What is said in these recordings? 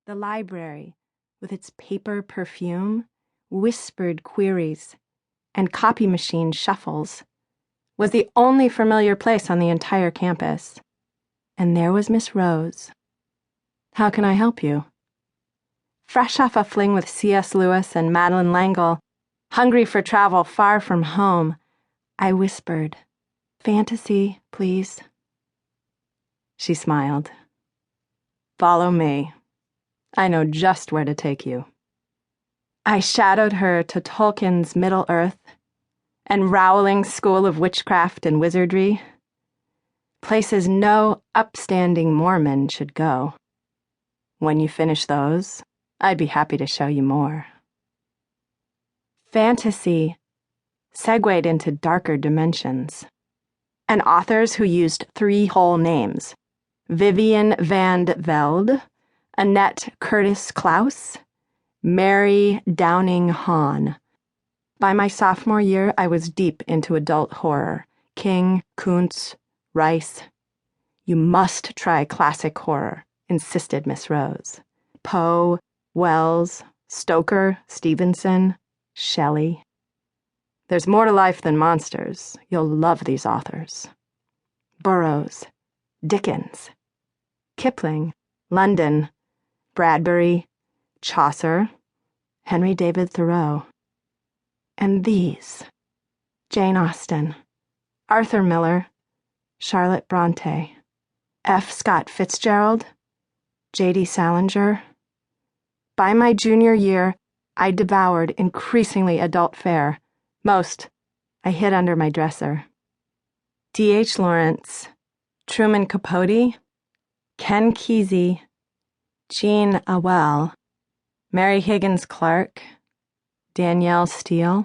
The library, with its paper perfume, whispered queries, and copy machine shuffles, was the only familiar place on the entire campus. And there was Miss Rose. "How can I help you?" Fresh off a fling with C.S. Lewis and Madeleine L'Engle, hungry for travel far from home, I whispered, "Fantasy, please." She smiled. "Follow me. I know just where to take you." I shadowed her to Tolkien's Middle-earth and Rowling's School of Witchcraft and Wizardry, places no upstanding Mormon should go. When you finish those, I'd be happy to show you more. Fantasy segued into darker dimensions, and authors who used 3 whole names: Vivian van Velde, Annette Curtis Klaus, Mary Downing Hahn. By my sophomore year, I was deep into adult horror. King, Kuntz, Rice. "You must try classic horror," insisted Miss Rose. Poe, Wells, Stoker, Stevenson, Shelley. "There's more to life than monsters. You'll love these authors." Burroughs, Dickens, Kipling, London, Bradbury, Chaucer, Henry David Thoreau. And these: Jane Austen, Arthur Miller, Charlotte Bronte, F. Scott Fitzgerald, J.D. Salinger. By my junior year, I devoured increasingly adult fare. Most I hid under my dresser. D.H. Lawrence, Truman Capote, Ken Kesey, Jean Auel, Mary Higgins Clark, Danielle Steele.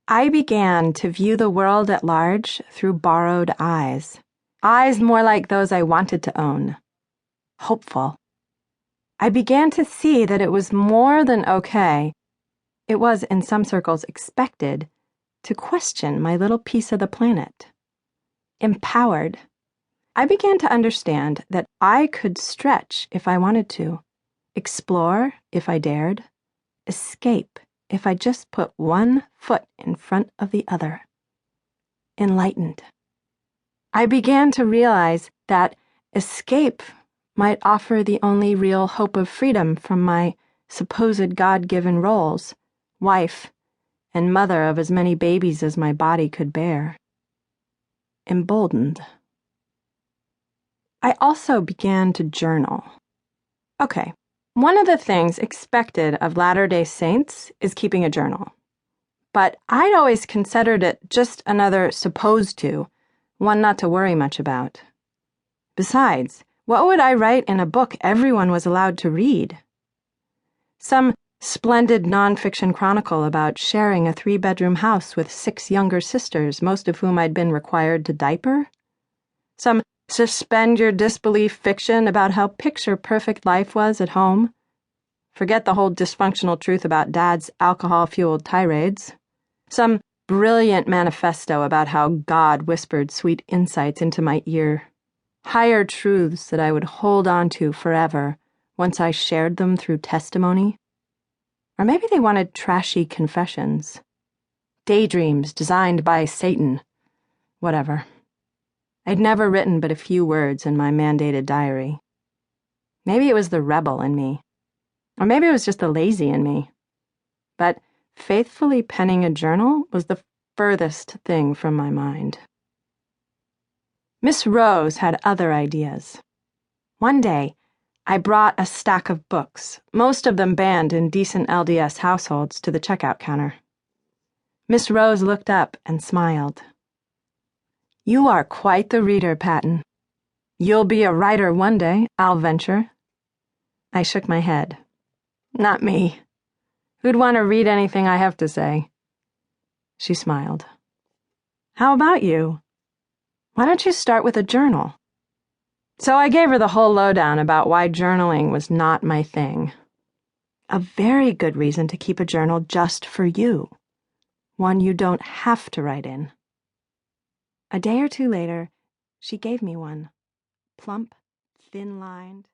I began to view the world at large through borrowed eyes more like those I wanted to own. Hopeful. I began to see that it was more than okay. It was, in some circles, expected to question my little piece of the planet. Empowered. I began to understand that I could stretch if I wanted to, explore if I dared, escape if I just put one foot in front of the other. Enlightened. I began to realize that escape might offer the only real hope of freedom from my supposed God-given roles, wife and mother of as many babies as my body could bear. Emboldened. I also began to journal. Okay, one of the things expected of Latter-day Saints is keeping a journal. But I'd always considered it just another supposed to, one not to worry much about. Besides, what would I write in a book everyone was allowed to read? Some splendid nonfiction chronicle about sharing a 3-bedroom house with 6 younger sisters, most of whom I'd been required to diaper? Some suspend your disbelief fiction about how picture-perfect life was at home? Forget the whole dysfunctional truth about Dad's alcohol-fueled tirades. Some brilliant manifesto about how God whispered sweet insights into my ear. Higher truths that I would hold on to forever once I shared them through testimony. Or maybe they wanted trashy confessions. Daydreams designed by Satan. Whatever. I'd never written but a few words in my mandated diary. Maybe it was the rebel in me. Or maybe it was just the lazy in me. But faithfully penning a journal was the furthest thing from my mind. Miss Rose had other ideas. One day, I brought a stack of books, most of them banned in decent LDS households, to the checkout counter. Miss Rose looked up and smiled. "You are quite the reader, Pattyn. You'll be a writer one day, I'll venture." I shook my head. "Not me. Who'd want to read anything I have to say?" She smiled. "How about you? Why don't you start with a journal?" So I gave her the whole lowdown about why journaling was not my thing. A very good reason to keep a journal just for you. One you don't have to write in. A day or two later, she gave me one. Plump, thin-lined.